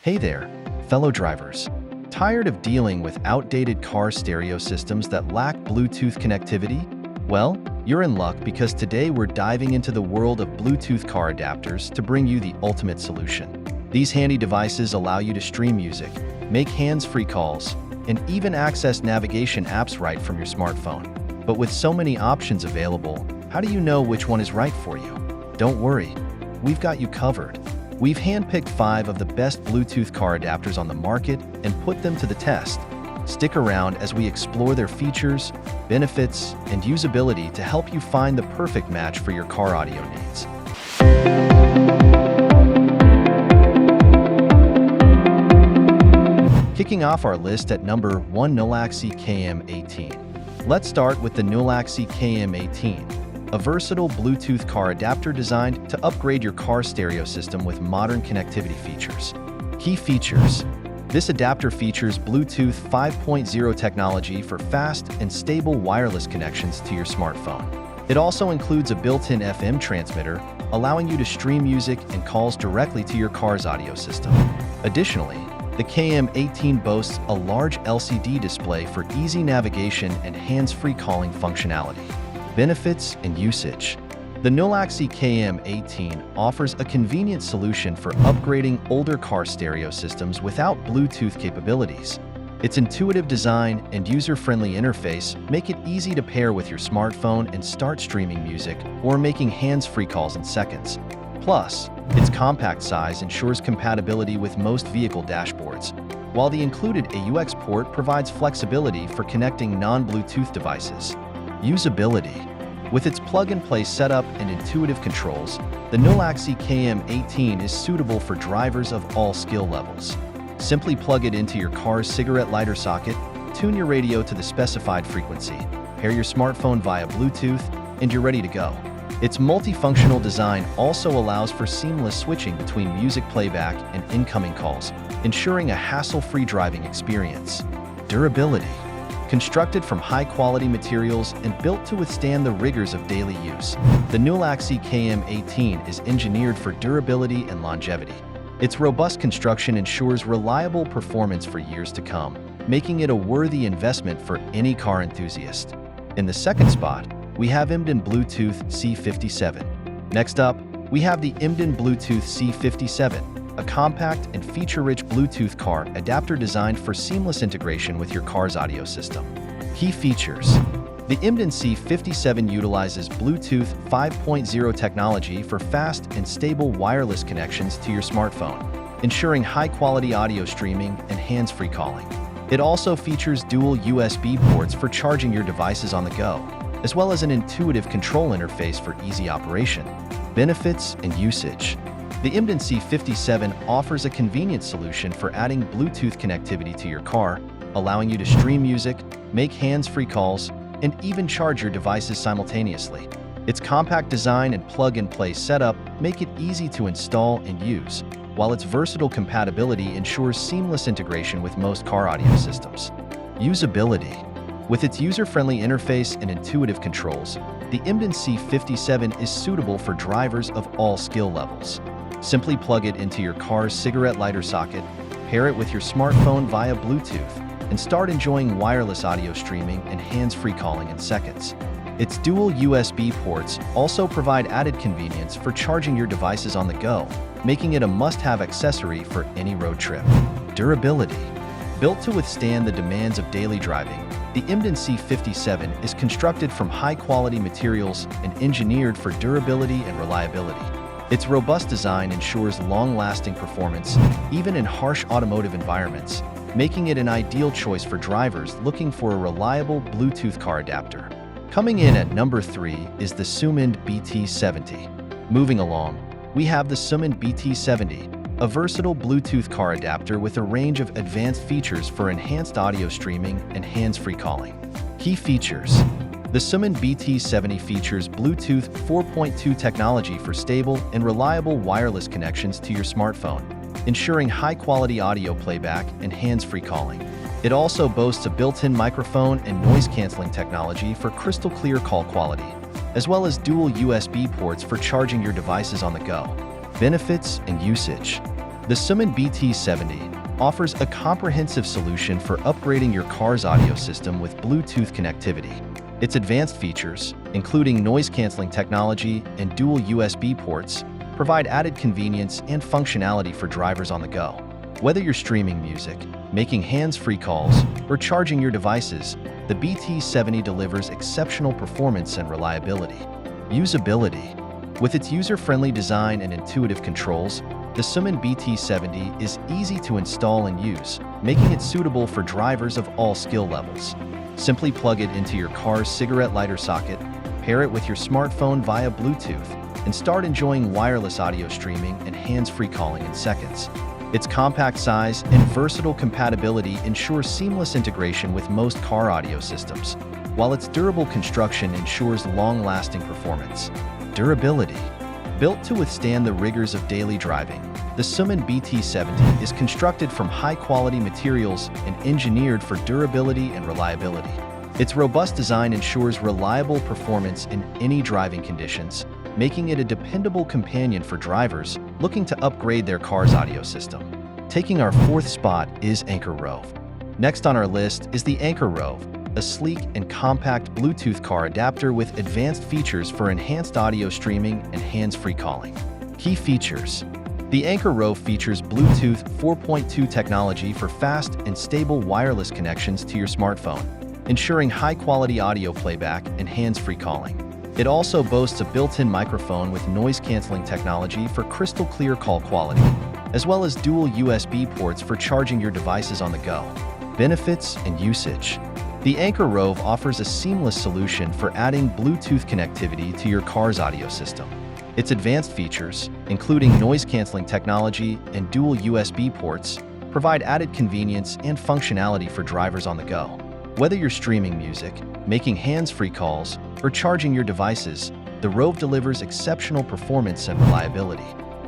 Hey there, fellow drivers. Tired of dealing with outdated car stereo systems that lack Bluetooth connectivity? Well, you're in luck because today we're diving into the world of Bluetooth car adapters to bring you the ultimate solution. These handy devices allow you to stream music, make hands-free calls, and even access navigation apps right from your smartphone. But with so many options available, how do you know which one is right for you? Don't worry, we've got you covered. We've handpicked 5 of the best Bluetooth car adapters on the market and put them to the test. Stick around as we explore their features, benefits, and usability to help you find the perfect match for your car audio needs. Kicking off our list at number 1, Nulaxi KM18. Let's start with the Nulaxi KM18. A versatile Bluetooth car adapter designed to upgrade your car stereo system with modern connectivity features. Key features. This adapter features Bluetooth 5.0 technology for fast and stable wireless connections to your smartphone. It also includes a built-in FM transmitter, allowing you to stream music and calls directly to your car's audio system. Additionally, the KM18 boasts a large LCD display for easy navigation and hands-free calling functionality. Benefits and usage. The Nulaxi KM18 offers a convenient solution for upgrading older car stereo systems without Bluetooth capabilities. Its intuitive design and user-friendly interface make it easy to pair with your smartphone and start streaming music or making hands-free calls in seconds. Plus, its compact size ensures compatibility with most vehicle dashboards, while the included AUX port provides flexibility for connecting non-Bluetooth devices. Usability. With its plug-and-play setup and intuitive controls, the Nulaxi KM18 is suitable for drivers of all skill levels. Simply plug it into your car's cigarette lighter socket, tune your radio to the specified frequency, pair your smartphone via Bluetooth, and you're ready to go. Its multifunctional design also allows for seamless switching between music playback and incoming calls, ensuring a hassle-free driving experience. Durability. Constructed from high-quality materials and built to withstand the rigors of daily use, the Nulaxi KM18 is engineered for durability and longevity. Its robust construction ensures reliable performance for years to come, making it a worthy investment for any car enthusiast. In the second spot, we have Emden Bluetooth C57. Next up, we have the Emden Bluetooth C57. A compact and feature-rich Bluetooth car adapter designed for seamless integration with your car's audio system. Key features. The Emden C57 utilizes Bluetooth 5.0 technology for fast and stable wireless connections to your smartphone, ensuring high-quality audio streaming and hands-free calling. It also features dual USB ports for charging your devices on the go, as well as an intuitive control interface for easy operation. Benefits and usage. The Emden C57 offers a convenient solution for adding Bluetooth connectivity to your car, allowing you to stream music, make hands-free calls, and even charge your devices simultaneously. Its compact design and plug-and-play setup make it easy to install and use, while its versatile compatibility ensures seamless integration with most car audio systems. Usability. With its user-friendly interface and intuitive controls, the Emden C57 is suitable for drivers of all skill levels. Simply plug it into your car's cigarette lighter socket, pair it with your smartphone via Bluetooth, and start enjoying wireless audio streaming and hands-free calling in seconds. Its dual USB ports also provide added convenience for charging your devices on the go, making it a must-have accessory for any road trip. Durability. Built to withstand the demands of daily driving, the Emden C57 is constructed from high-quality materials and engineered for durability and reliability. Its robust design ensures long-lasting performance, even in harsh automotive environments, making it an ideal choice for drivers looking for a reliable Bluetooth car adapter. Coming in at number 3 is the Sumend BT70. Moving along, we have the Sumend BT70, a versatile Bluetooth car adapter with a range of advanced features for enhanced audio streaming and hands-free calling. Key features. The Sumend BT70 features Bluetooth 4.2 technology for stable and reliable wireless connections to your smartphone, ensuring high-quality audio playback and hands-free calling. It also boasts a built-in microphone and noise-canceling technology for crystal-clear call quality, as well as dual USB ports for charging your devices on the go. Benefits and usage. The Summon BT70 offers a comprehensive solution for upgrading your car's audio system with Bluetooth connectivity. Its advanced features, including noise-canceling technology and dual USB ports, provide added convenience and functionality for drivers on the go. Whether you're streaming music, making hands-free calls, or charging your devices, the BT70 delivers exceptional performance and reliability. Usability. With its user-friendly design and intuitive controls, the Summon BT70 is easy to install and use, making it suitable for drivers of all skill levels. Simply plug it into your car's cigarette lighter socket, pair it with your smartphone via Bluetooth, and start enjoying wireless audio streaming and hands-free calling in seconds. Its compact size and versatile compatibility ensure seamless integration with most car audio systems, while its durable construction ensures long-lasting performance. Durability. Built to withstand the rigors of daily driving, the Summon BT70 is constructed from high-quality materials and engineered for durability and reliability. Its robust design ensures reliable performance in any driving conditions, making it a dependable companion for drivers looking to upgrade their car's audio system. Taking our fourth spot is Anchor Rove. Next on our list is the Anchor Rove, a sleek and compact Bluetooth car adapter with advanced features for enhanced audio streaming and hands-free calling. Key features. The Anchor Rove features Bluetooth 4.2 technology for fast and stable wireless connections to your smartphone, ensuring high-quality audio playback and hands-free calling. It also boasts a built-in microphone with noise-canceling technology for crystal-clear call quality, as well as dual USB ports for charging your devices on the go. Benefits and usage. The Anchor Rove offers a seamless solution for adding Bluetooth connectivity to your car's audio system. Its advanced features, including noise-canceling technology and dual USB ports, provide added convenience and functionality for drivers on the go. Whether you're streaming music, making hands-free calls, or charging your devices, the Rove delivers exceptional performance and reliability.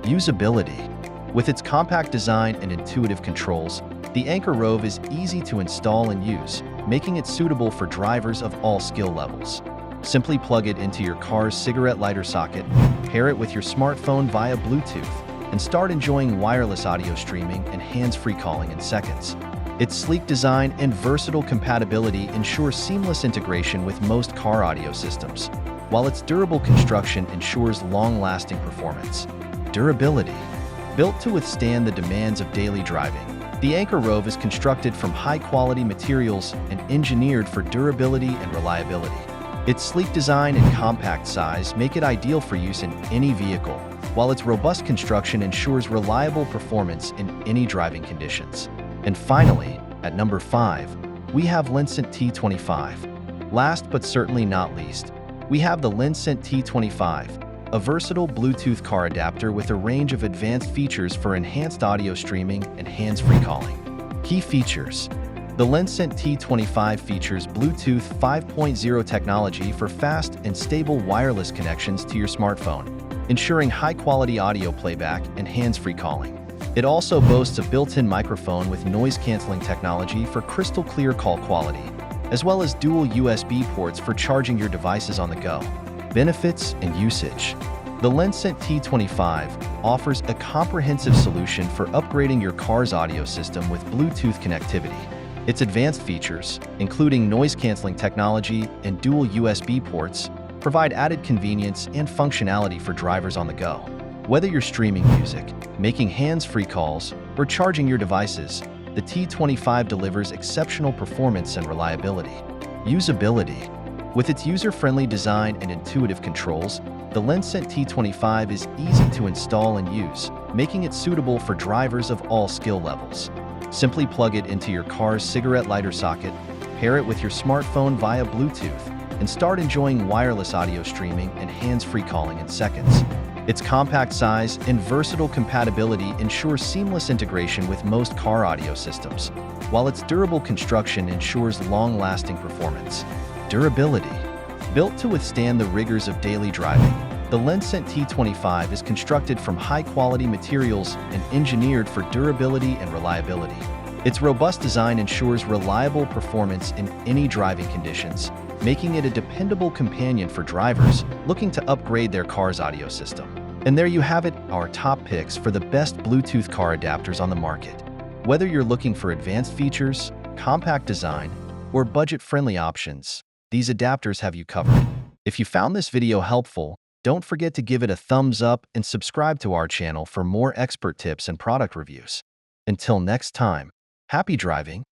Usability. With its compact design and intuitive controls, the Anchor Rove is easy to install and use, making it suitable for drivers of all skill levels. Simply plug it into your car's cigarette lighter socket, pair it with your smartphone via Bluetooth, and start enjoying wireless audio streaming and hands-free calling in seconds. Its sleek design and versatile compatibility ensure seamless integration with most car audio systems, while its durable construction ensures long-lasting performance. Durability. Built to withstand the demands of daily driving, the Anchor Rove is constructed from high-quality materials and engineered for durability and reliability. Its sleek design and compact size make it ideal for use in any vehicle, while its robust construction ensures reliable performance in any driving conditions. And finally, at number 5, we have Lincent T25. Last but certainly not least, we have the Lincent T25, a versatile Bluetooth car adapter with a range of advanced features for enhanced audio streaming and hands-free calling. Key features. The Lincent T25 features Bluetooth 5.0 technology for fast and stable wireless connections to your smartphone, ensuring high-quality audio playback and hands-free calling. It also boasts a built-in microphone with noise-canceling technology for crystal-clear call quality, as well as dual USB ports for charging your devices on the go. Benefits and usage. The Lincent T25 offers a comprehensive solution for upgrading your car's audio system with Bluetooth connectivity. Its advanced features, including noise-canceling technology and dual USB ports, provide added convenience and functionality for drivers on the go. Whether you're streaming music, making hands-free calls, or charging your devices, the T25 delivers exceptional performance and reliability. Usability. With its user-friendly design and intuitive controls, the Lincent T25 is easy to install and use, making it suitable for drivers of all skill levels. Simply plug it into your car's cigarette lighter socket, pair it with your smartphone via Bluetooth, and start enjoying wireless audio streaming and hands-free calling in seconds. Its compact size and versatile compatibility ensure seamless integration with most car audio systems, while its durable construction ensures long-lasting performance. Durability. Built to withstand the rigors of daily driving, the Lincent T25 is constructed from high-quality materials and engineered for durability and reliability. Its robust design ensures reliable performance in any driving conditions, making it a dependable companion for drivers looking to upgrade their car's audio system. And there you have it, our top picks for the best Bluetooth car adapters on the market. Whether you're looking for advanced features, compact design, or budget-friendly options, these adapters have you covered. If you found this video helpful, don't forget to give it a thumbs up and subscribe to our channel for more expert tips and product reviews. Until next time, happy driving!